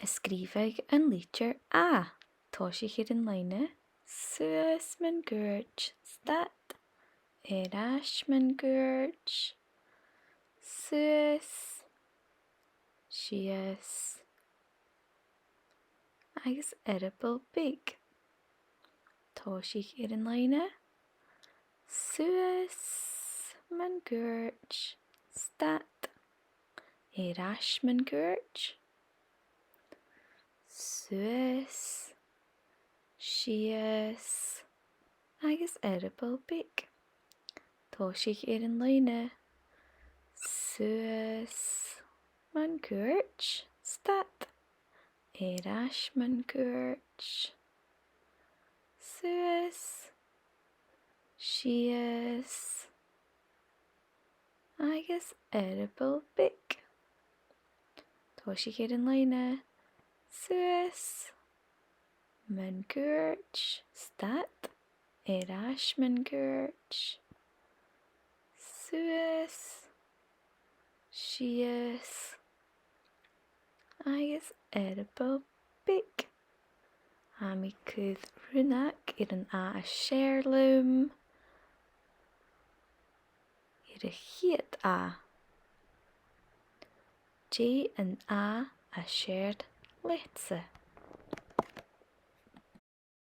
Ysgrifeg yn litir A. Toisich ar an líne. Suas man gúirt stat. Eras man gúirt. Suas. Sias. Agus edible big. Toisich ar an líne. Suas man gúirt stat. Eras man gúirt. Suas. Sias. Agus edible big. Toisich ar an líne. Suas man gúirt stat. Eras man gúirt. Suas. Sias. Agus edible big. Toisich ar an líne. Suas man gúirt stat. Eras man gúirt. Suas. Sias. Agus edible big. Mi cwyd rhywnac ar an A siarlwm. Ar y hyd A. G an A siarad litsa.